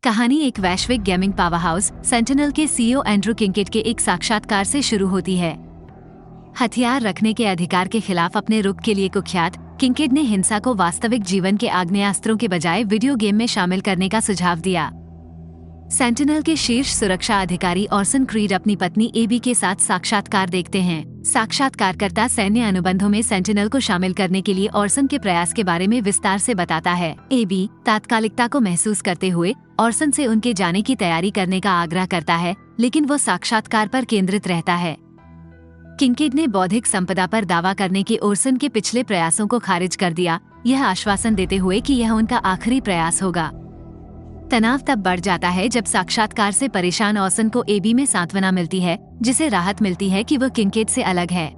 कहानी एक वैश्विक गेमिंग पावर हाउस सेंटिनल के सीईओ एंड्रू किंकेड के एक साक्षात्कार से शुरू होती है। हथियार रखने के अधिकार के खिलाफ अपने रुख के लिए कुख्यात किंकेड ने हिंसा को वास्तविक जीवन के आग्नेयास्त्रों के बजाय वीडियो गेम में शामिल करने का सुझाव दिया। सेंटिनल के शीर्ष सुरक्षा अधिकारी ऑर्सन क्रीड अपनी पत्नी एबी के साथ साक्षात्कार देखते हैं। साक्षात्कारकर्ता सैन्य अनुबंधों में सेंटिनल को शामिल करने के लिए ऑर्सन के प्रयास के बारे में विस्तार से बताता है। एबी तात्कालिकता को महसूस करते हुए ऑर्सन से उनके जाने की तैयारी करने का आग्रह करता है, लेकिन वो साक्षात्कार पर केंद्रित रहता है। किंकेड ने बौद्धिक संपदा पर दावा करने के ऑर्सन के पिछले प्रयासों को खारिज कर दिया, यह आश्वासन देते हुए कि यह उनका आखिरी प्रयास होगा। तनाव तब बढ़ जाता है जब साक्षात्कार से परेशान ऑर्सन को एबी में सांत्वना मिलती है, जिसे राहत मिलती है कि वह किंकेड से अलग है।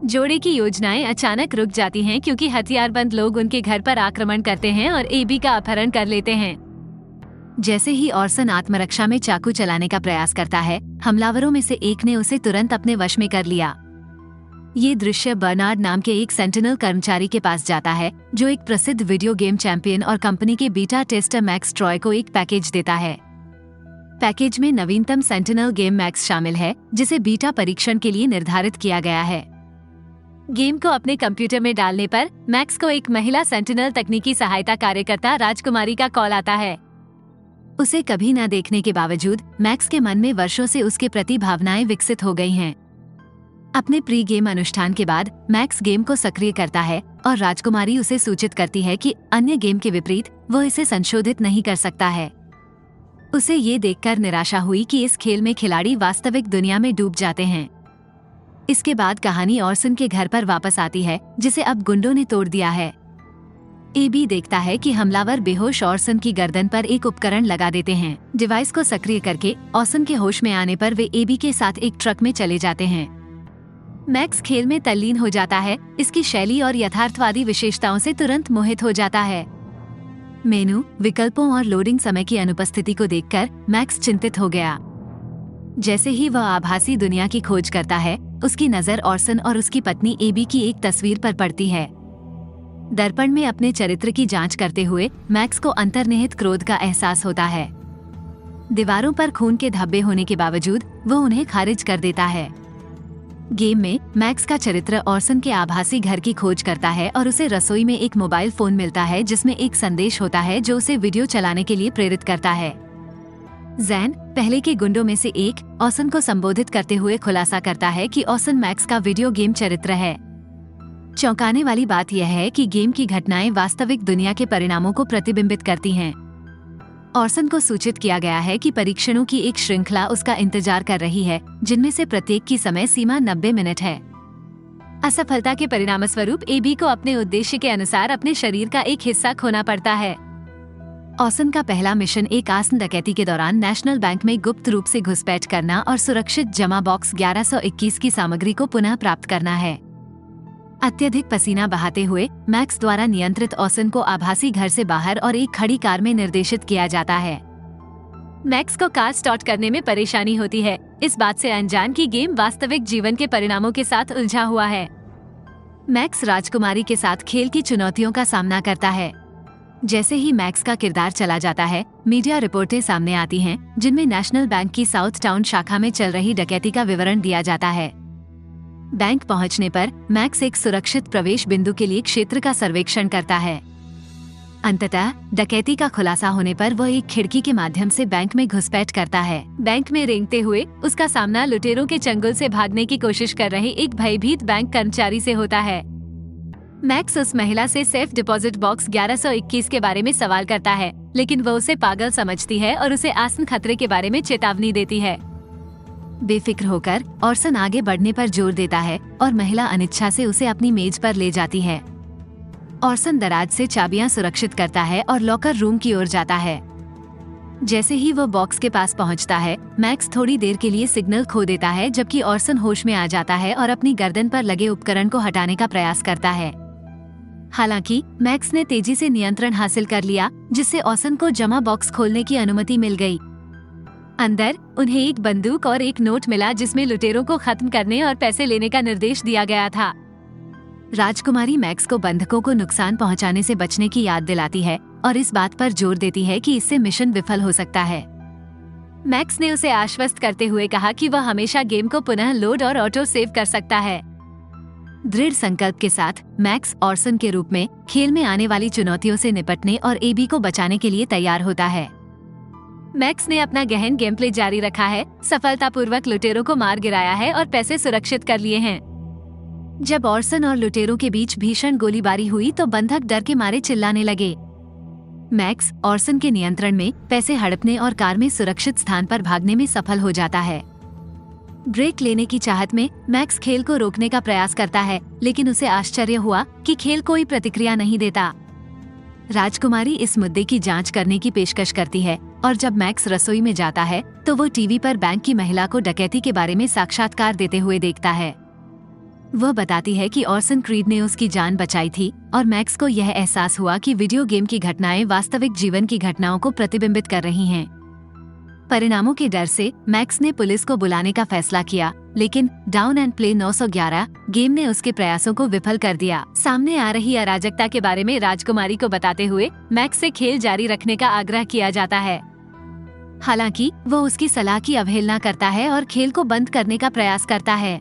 जोड़े की योजनाएं अचानक रुक जाती हैं क्योंकि हथियारबंद लोग उनके घर पर आक्रमण करते हैं और एबी का अपहरण कर लेते हैं। जैसे ही ऑर्सन आत्मरक्षा में चाकू चलाने का प्रयास करता है, हमलावरों में से एक ने उसे तुरंत अपने वश में कर लिया। ये दृश्य बर्नार्ड नाम के एक सेंटिनल कर्मचारी के पास जाता है, जो एक प्रसिद्ध वीडियो गेम चैंपियन और कंपनी के बीटा टेस्टर मैक्स ट्रॉय को एक पैकेज देता है। पैकेज में नवीनतम सेंटिनल गेम मैक्स शामिल है, जिसे बीटा परीक्षण के लिए निर्धारित किया गया है। गेम को अपने कंप्यूटर में डालने पर मैक्स को एक महिला सेंटिनल तकनीकी सहायता कार्यकर्ता राजकुमारी का कॉल आता है। उसे कभी न देखने के बावजूद मैक्स के मन में वर्षों से उसके प्रति भावनाएं विकसित हो गई हैं। अपने प्री गेम अनुष्ठान के बाद मैक्स गेम को सक्रिय करता है और राजकुमारी उसे सूचित करती है कि अन्य गेम के विपरीत वो इसे संशोधित नहीं कर सकता है। उसे ये देखकर निराशा हुई कि इस खेल में खिलाड़ी वास्तविक दुनिया में डूब जाते हैं। इसके बाद कहानी ऑर्सन के घर पर वापस आती है, जिसे अब गुंडों ने तोड़ दिया है। एबी देखता है कि हमलावर बेहोश ऑर्सन की गर्दन पर एक उपकरण लगा देते हैं। डिवाइस को सक्रिय करके ऑर्सन के होश में आने पर वे एबी के साथ एक ट्रक में चले जाते हैं। मैक्स खेल में तल्लीन हो जाता है, इसकी शैली और यथार्थवादी विशेषताओं से तुरंत मोहित हो जाता है। मेनू, विकल्पों और लोडिंग समय की अनुपस्थिति को देखकर मैक्स चिंतित हो गया। जैसे ही वह आभासी दुनिया की खोज करता है, उसकी नजर ऑर्सन और उसकी पत्नी एबी की एक तस्वीर पर पड़ती है। दर्पण में अपने चरित्र की जांच करते हुए मैक्स को अंतर्निहित क्रोध का एहसास होता है। दीवारों पर खून के धब्बे होने के बावजूद वो उन्हें खारिज कर देता है। गेम में मैक्स का चरित्र ऑर्सन के आभासी घर की खोज करता है और उसे रसोई में एक मोबाइल फोन मिलता है, जिसमें एक संदेश होता है जो उसे वीडियो चलाने के लिए प्रेरित करता है। जैन, पहले के गुंडों में से एक, ऑर्सन को संबोधित करते हुए खुलासा करता है कि ऑर्सन मैक्स का वीडियो गेम चरित्र है। चौंकाने वाली बात यह है कि गेम की घटनाएं वास्तविक दुनिया के परिणामों को प्रतिबिंबित करती हैं। ऑर्सन को सूचित किया गया है कि परीक्षणों की एक श्रृंखला उसका इंतजार कर रही है, जिनमें से प्रत्येक की समय सीमा 90 मिनट है। असफलता के परिणामस्वरूप एबी को अपने उद्देश्य के अनुसार अपने शरीर का एक हिस्सा खोना पड़ता है। ऑर्सन का पहला मिशन एक आसन डकैती के दौरान नेशनल बैंक में गुप्त रूप से घुसपैठ करना और सुरक्षित जमा बॉक्स 1121 की सामग्री को पुनः प्राप्त करना है। अत्यधिक पसीना बहाते हुए मैक्स द्वारा नियंत्रित ऑर्सन को आभासी घर से बाहर और एक खड़ी कार में निर्देशित किया जाता है। मैक्स को कार स्टार्ट करने में परेशानी होती है, इस बात से अनजान कि गेम वास्तविक जीवन के परिणामों के साथ उलझा हुआ है। मैक्स राजकुमारी के साथ खेल की चुनौतियों का सामना करता है। जैसे ही मैक्स का किरदार चला जाता है, मीडिया रिपोर्टें सामने आती हैं, जिनमें नेशनल बैंक की साउथ टाउन शाखा में चल रही डकैती का विवरण दिया जाता है। बैंक पहुंचने पर मैक्स एक सुरक्षित प्रवेश बिंदु के लिए क्षेत्र का सर्वेक्षण करता है। अंततः डकैती का खुलासा होने पर वह एक खिड़की के माध्यम से बैंक में घुसपैठ करता है। बैंक में रेंगते हुए उसका सामना लुटेरों के चंगुल से भागने की कोशिश कर रहे एक भयभीत बैंक कर्मचारी से होता है। मैक्स उस महिला से सेफ डिपॉजिट बॉक्स 1121 के बारे में सवाल करता है, लेकिन वह उसे पागल समझती है और उसे आसन खतरे के बारे में चेतावनी देती है। बेफिक्र होकर ऑर्सन आगे बढ़ने पर जोर देता है और महिला अनिच्छा से उसे अपनी मेज पर ले जाती है। ऑर्सन दराज से चाबियां सुरक्षित करता है और लॉकर रूम की ओर जाता है। जैसे ही वो बॉक्स के पास पहुंचता है, मैक्स थोड़ी देर के लिए सिग्नल खो देता है, जबकि ऑर्सन होश में आ जाता है और अपनी गर्दन पर लगे उपकरण को हटाने का प्रयास करता है। हालांकि मैक्स ने तेजी से नियंत्रण हासिल कर लिया, जिससे ऑर्सन को जमा बॉक्स खोलने की अनुमति मिल गई। अंदर उन्हें एक बंदूक और एक नोट मिला, जिसमें लुटेरों को खत्म करने और पैसे लेने का निर्देश दिया गया था। राजकुमारी मैक्स को बंधकों को नुकसान पहुंचाने से बचने की याद दिलाती है, और इस बात पर जोर देती है कि इससे मिशन विफल हो सकता है। मैक्स ने उसे आश्वस्त करते हुए कहा कि वह हमेशा गेम को पुनः लोड और ऑटो सेव कर सकता है। दृढ़ संकल्प के साथ मैक्स ऑर्सन के रूप में खेल में आने वाली चुनौतियों से निपटने और एबी को बचाने के लिए तैयार होता है। मैक्स ने अपना गहन गेम प्ले जारी रखा है, सफलतापूर्वक लुटेरों को मार गिराया है और पैसे सुरक्षित कर लिए हैं। जब ऑर्सन और लुटेरों के बीच भीषण गोलीबारी हुई तो बंधक डर के मारे चिल्लाने लगे। मैक्स ऑर्सन के नियंत्रण में पैसे हड़पने और कार में सुरक्षित स्थान पर भागने में सफल हो जाता है। ब्रेक लेने की चाहत में मैक्स खेल को रोकने का प्रयास करता है, लेकिन उसे आश्चर्य हुआ कि खेल कोई प्रतिक्रिया नहीं देता। राजकुमारी इस मुद्दे की जांच करने की पेशकश करती है और जब मैक्स रसोई में जाता है तो वो टीवी पर बैंक की महिला को डकैती के बारे में साक्षात्कार देते हुए देखता है। वह बताती है कि ऑर्सन क्रीड ने उसकी जान बचाई थी और मैक्स को यह एहसास हुआ कि वीडियो गेम की घटनाएं वास्तविक जीवन की घटनाओं को प्रतिबिंबित कर रही हैं। परिणामों के डर से मैक्स ने पुलिस को बुलाने का फैसला किया, लेकिन डाउन एंड प्ले 911 गेम ने उसके प्रयासों को विफल कर दिया। सामने आ रही अराजकता के बारे में राजकुमारी को बताते हुए मैक्स से खेल जारी रखने का आग्रह किया जाता है। हालांकि वो उसकी सलाह की अवहेलना करता है और खेल को बंद करने का प्रयास करता है।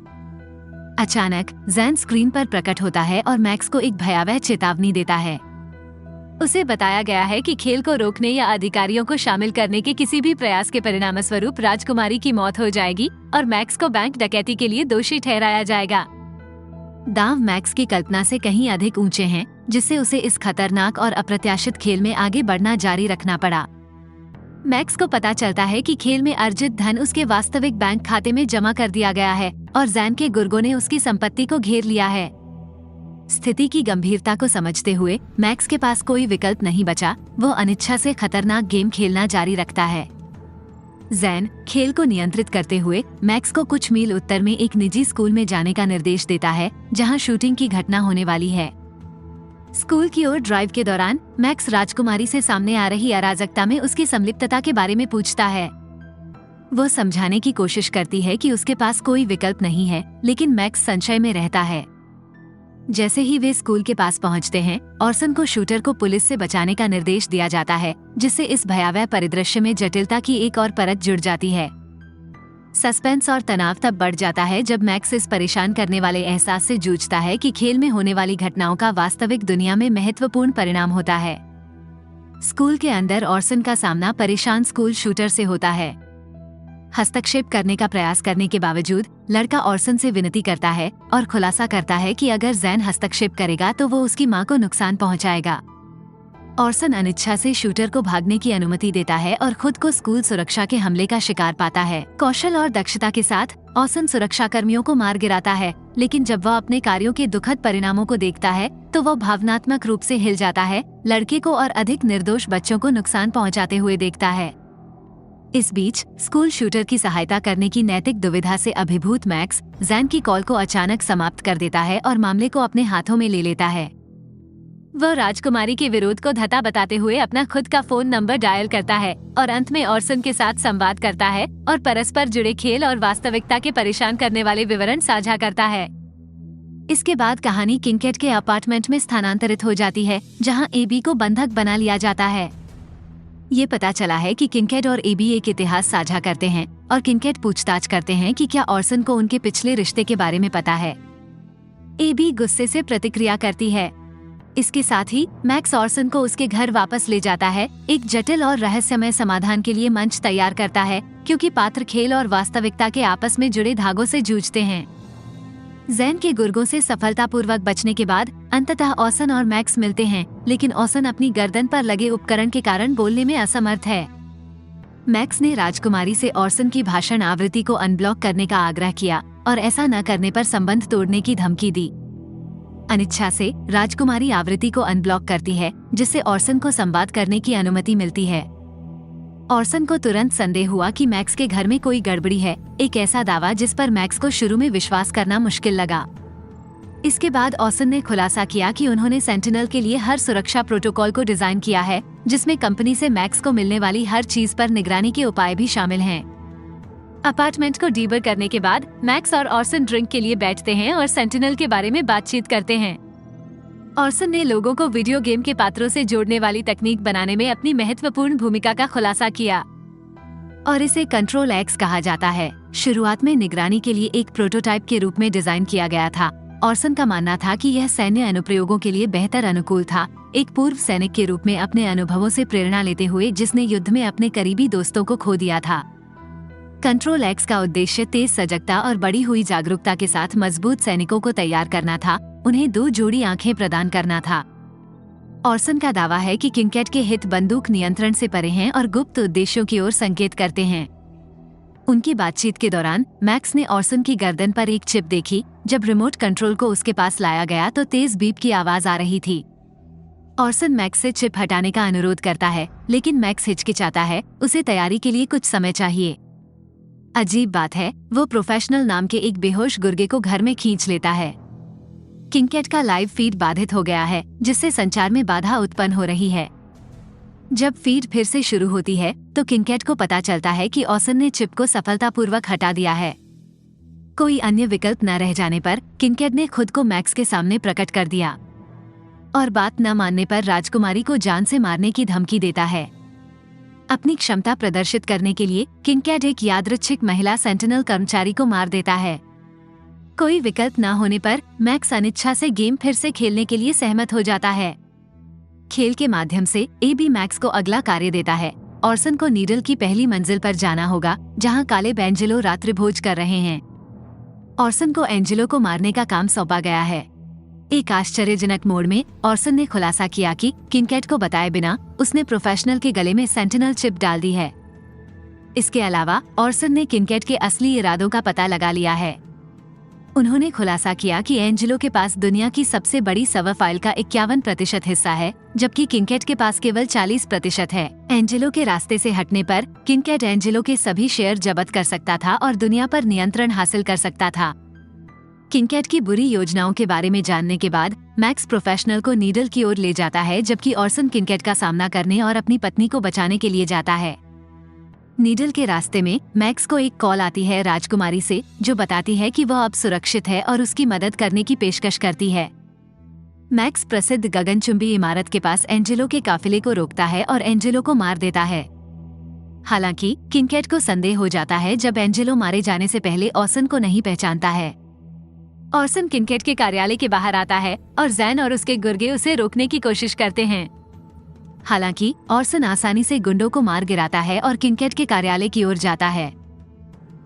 अचानक जैन स्क्रीन पर प्रकट होता है और मैक्स को एक भयावह चेतावनी देता है। उसे बताया गया है कि खेल को रोकने या अधिकारियों को शामिल करने के किसी भी प्रयास के परिणामस्वरूप राजकुमारी की मौत हो जाएगी और मैक्स को बैंक डकैती के लिए दोषी ठहराया जाएगा। दांव मैक्स की कल्पना से कहीं अधिक ऊंचे हैं, जिससे उसे इस खतरनाक और अप्रत्याशित खेल में आगे बढ़ना जारी रखना पड़ा। मैक्स को पता चलता है कि खेल में अर्जित धन उसके वास्तविक बैंक खाते में जमा कर दिया गया है और जैन के गुर्गों ने उसकी संपत्ति को घेर लिया है। स्थिति की गंभीरता को समझते हुए मैक्स के पास कोई विकल्प नहीं बचा। वो अनिच्छा से खतरनाक गेम खेलना जारी रखता है। जैन खेल को नियंत्रित करते हुए मैक्स को कुछ मील उत्तर में एक निजी स्कूल में जाने का निर्देश देता है, जहां शूटिंग की घटना होने वाली है। स्कूल की ओर ड्राइव के दौरान मैक्स राजकुमारी से सामने आ रही अराजकता में उसकी संलिप्तता के बारे में पूछता है। वो समझाने की कोशिश करती है कि उसके पास कोई विकल्प नहीं है, लेकिन मैक्स संशय में रहता है। जैसे ही वे स्कूल के पास पहुंचते हैं, ऑर्सन को शूटर को पुलिस से बचाने का निर्देश दिया जाता है, जिससे इस भयावह परिदृश्य में जटिलता की एक और परत जुड़ जाती है। सस्पेंस और तनाव तब बढ़ जाता है जब मैक्स इस परेशान करने वाले एहसास से जूझता है कि खेल में होने वाली घटनाओं का वास्तविक दुनिया में महत्वपूर्ण परिणाम होता है। स्कूल के अंदर ऑर्सन का सामना परेशान स्कूल शूटर से होता है। हस्तक्षेप करने का प्रयास करने के बावजूद लड़का ऑर्सन से विनती करता है और खुलासा करता है कि अगर जैन हस्तक्षेप करेगा तो वो उसकी मां को नुकसान पहुंचाएगा। ऑर्सन अनिच्छा से शूटर को भागने की अनुमति देता है और खुद को स्कूल सुरक्षा के हमले का शिकार पाता है। कौशल और दक्षता के साथ ऑर्सन सुरक्षा कर्मियों को मार गिराता है, लेकिन जब वह अपने कार्यों के दुखद परिणामों को देखता है तो वह भावनात्मक रूप से हिल जाता है, लड़के को और अधिक निर्दोष बच्चों को नुकसान पहुंचाते हुए देखता है। इस बीच स्कूल शूटर की सहायता करने की नैतिक दुविधा से अभिभूत मैक्स जैन की कॉल को अचानक समाप्त कर देता है और मामले को अपने हाथों में ले लेता है। वह राजकुमारी के विरोध को धता बताते हुए अपना खुद का फोन नंबर डायल करता है और अंत में ऑर्सन के साथ संवाद करता है और परस्पर जुड़े खेल और वास्तविकता के परेशान करने वाले विवरण साझा करता है। इसके बाद कहानी किंकेट के अपार्टमेंट में स्थानांतरित हो जाती है, जहां एबी को बंधक बना लिया जाता है। ये पता चला है कि किंकेट और एबी एक इतिहास साझा करते हैं और किंकेट पूछताछ करते हैं कि क्या ऑर्सन को उनके पिछले रिश्ते के बारे में पता है। एबी गुस्से से प्रतिक्रिया करती है। इसके साथ ही मैक्स ऑर्सन को उसके घर वापस ले जाता है, एक जटिल और रहस्यमय समाधान के लिए मंच तैयार करता है, क्योंकि पात्र खेल और वास्तविकता के आपस में जुड़े धागों से जूझते हैं। जैन के गुर्गों से सफलतापूर्वक बचने के बाद अंततः ऑर्सन और मैक्स मिलते हैं, लेकिन ऑर्सन अपनी गर्दन पर लगे उपकरण के कारण बोलने में असमर्थ है। मैक्स ने राजकुमारी से ऑर्सन की भाषण आवृत्ति को अनब्लॉक करने का आग्रह किया और ऐसा न करने पर संबंध तोड़ने की धमकी दी। अनिच्छा से राजकुमारी आवृत्ति को अनब्लॉक करती है, जिससे ऑर्सन को संवाद करने की अनुमति मिलती है। ऑर्सन को तुरंत संदेह हुआ कि मैक्स के घर में कोई गड़बड़ी है, एक ऐसा दावा जिस पर मैक्स को शुरू में विश्वास करना मुश्किल लगा। इसके बाद ऑर्सन ने खुलासा किया कि उन्होंने सेंटिनल के लिए हर सुरक्षा प्रोटोकॉल को डिजाइन किया है, जिसमें कंपनी से मैक्स को मिलने वाली हर चीज पर निगरानी के उपाय भी शामिल हैं। अपार्टमेंट को डीबर करने के बाद मैक्स और ऑर्सन ड्रिंक के लिए बैठते हैं और सेंटिनल के बारे में बातचीत करते हैं। ऑर्सन ने लोगों को वीडियो गेम के पात्रों से जोड़ने वाली तकनीक बनाने में अपनी महत्वपूर्ण भूमिका का खुलासा किया और इसे कंट्रोल एक्स कहा जाता है। शुरुआत में निगरानी के लिए एक प्रोटोटाइप के रूप में डिजाइन किया गया था। ऑर्सन का मानना था कि यह सैन्य अनुप्रयोगों के लिए बेहतर अनुकूल था, एक पूर्व सैनिक के रूप में अपने अनुभवों से प्रेरणा लेते हुए जिसने युद्ध में अपने करीबी दोस्तों को खो दिया था। कंट्रोल एक्स का उद्देश्य तेज सजगता और बढ़ी हुई जागरूकता के साथ मजबूत सैनिकों को तैयार करना था, उन्हें 2 जोड़ी आंखें प्रदान करना था। ऑर्सन का दावा है कि किंकेट के हित बंदूक नियंत्रण से परे हैं और गुप्त उद्देश्यों की ओर संकेत करते हैं। उनकी बातचीत के दौरान मैक्स ने ऑर्सन की गर्दन पर एक चिप देखी। जब रिमोट कंट्रोल को उसके पास लाया गया तो तेज बीप की आवाज आ रही थी। ऑर्सन मैक्स से चिप हटाने का अनुरोध करता है, लेकिन मैक्स हिचकिचाता है, उसे तैयारी के लिए कुछ समय चाहिए। अजीब बात है, वो प्रोफेशनल नाम के एक बेहोश गुर्गे को घर में खींच लेता है। किंकेट का लाइव फीड बाधित हो गया है, जिससे संचार में बाधा उत्पन्न हो रही है। जब फीड फिर से शुरू होती है तो किंकेट को पता चलता है कि ऑर्सन ने चिप को सफलतापूर्वक हटा दिया है। कोई अन्य विकल्प न रह जाने पर किंकेट ने खुद को मैक्स के सामने प्रकट कर दिया और बात न मानने पर राजकुमारी को जान से मारने की धमकी देता है। अपनी क्षमता प्रदर्शित करने के लिए किंकेट एक यादृच्छिक महिला सेंटिनल कर्मचारी को मार देता है। कोई विकल्प न होने पर मैक्स अनिच्छा से गेम फिर से खेलने के लिए सहमत हो जाता है। खेल के माध्यम से एबी मैक्स को अगला कार्य देता है। ऑर्सन को नीडल की पहली मंजिल पर जाना होगा, जहां काले एंजेलो रात्रिभोज कर रहे हैं। ऑर्सन को एंजेलो को मारने का काम सौंपा गया है। एक आश्चर्यजनक मोड़ में ऑर्सन ने खुलासा किया कि किंकेट को बताए बिना उसने प्रोफेशनल के गले में सेंटिनल चिप डाल दी है। इसके अलावा ऑर्सन ने किंकेट के असली इरादों का पता लगा लिया है। उन्होंने खुलासा किया कि एंजेलो के पास दुनिया की सबसे बड़ी सर्वर फाइल का 51% हिस्सा है, जबकि किंकेट के पास केवल 40% है। एंजेलो के रास्ते से हटने पर किंकेट एंजेलो के सभी शेयर जब्त कर सकता था और दुनिया पर नियंत्रण हासिल कर सकता था। किंकेट की बुरी योजनाओं के बारे में जानने के बाद मैक्स प्रोफेशनल को नीडल की ओर ले जाता है, जबकि ऑर्सन किंकेट का सामना करने और अपनी पत्नी को बचाने के लिए जाता है। नीडल के रास्ते में मैक्स को एक कॉल आती है राजकुमारी से, जो बताती है कि वह अब सुरक्षित है और उसकी मदद करने की पेशकश करती है। मैक्स प्रसिद्ध गगनचुंबी इमारत के पास एंजेलो के काफिले को रोकता है और एंजेलो को मार देता है। हालांकि किंकेट को संदेह हो जाता है जब एंजेलो मारे जाने से पहले ऑर्सन को नहीं पहचानता है। ऑर्सन किंकेट के कार्यालय के बाहर आता है और जैन और उसके गुर्गे उसे रोकने की कोशिश करते हैं। हालांकि ऑर्सन आसानी से गुंडों को मार गिराता है और किंकेट के कार्यालय की ओर जाता है।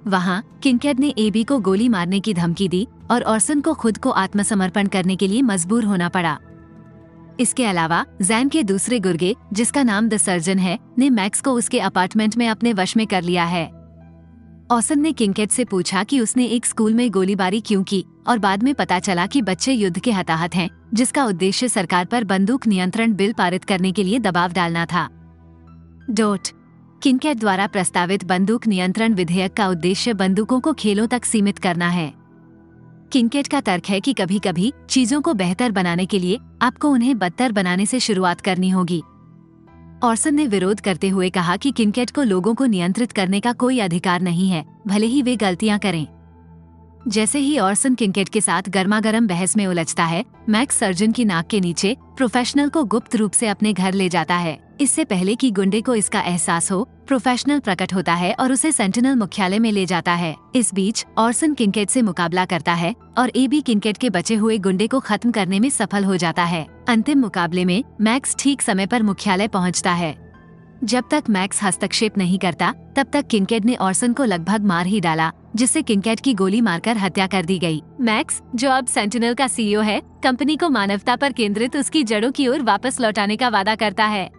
वहां किंकेट ने एबी को गोली मारने की धमकी दी और ऑर्सन को खुद को आत्मसमर्पण करने के लिए मजबूर होना पड़ा। इसके अलावा जैन के दूसरे गुर्गे, जिसका नाम द सर्जन है, ने मैक्स को उसके अपार्टमेंट में अपने वश में कर लिया है। ऑर्सन ने किंकेट से पूछा कि उसने एक स्कूल में गोलीबारी क्यों की और बाद में पता चला कि बच्चे युद्ध के हताहत हैं, जिसका उद्देश्य सरकार पर बंदूक नियंत्रण बिल पारित करने के लिए दबाव डालना था। किंकेट द्वारा प्रस्तावित बंदूक नियंत्रण विधेयक का उद्देश्य बंदूकों को खेलों तक सीमित करना है। किंकेट का तर्क है कि कभी कभी चीजों को बेहतर बनाने के लिए आपको उन्हें बदतर बनाने से शुरुआत करनी होगी। ऑर्सन ने विरोध करते हुए कहा कि किंकेट को लोगों को नियंत्रित करने का कोई अधिकार नहीं है, भले ही वे गलतियां करें। जैसे ही ऑर्सन किंकेट के साथ गर्मागर्म बहस में उलझता है, मैक्स सर्जन की नाक के नीचे प्रोफेशनल को गुप्त रूप से अपने घर ले जाता है। इससे पहले कि गुंडे को इसका एहसास हो, प्रोफेशनल प्रकट होता है और उसे सेंटिनल मुख्यालय में ले जाता है। इस बीच ऑर्सन किंकेट से मुकाबला करता है और एबी किंकेट के बचे हुए गुंडे को खत्म करने में सफल हो जाता है। अंतिम मुकाबले में मैक्स ठीक समय पर मुख्यालय पहुंचता है। जब तक मैक्स हस्तक्षेप नहीं करता, तब तक किंकेट ने ऑर्सन को लगभग मार ही डाला, जिससे किंकेट की गोली मारकर हत्या कर दी गई। मैक्स, जो अब सेंटिनल का सीईओ है, कंपनी को मानवता पर केंद्रित उसकी जड़ों की ओर वापस लौटाने का वादा करता है।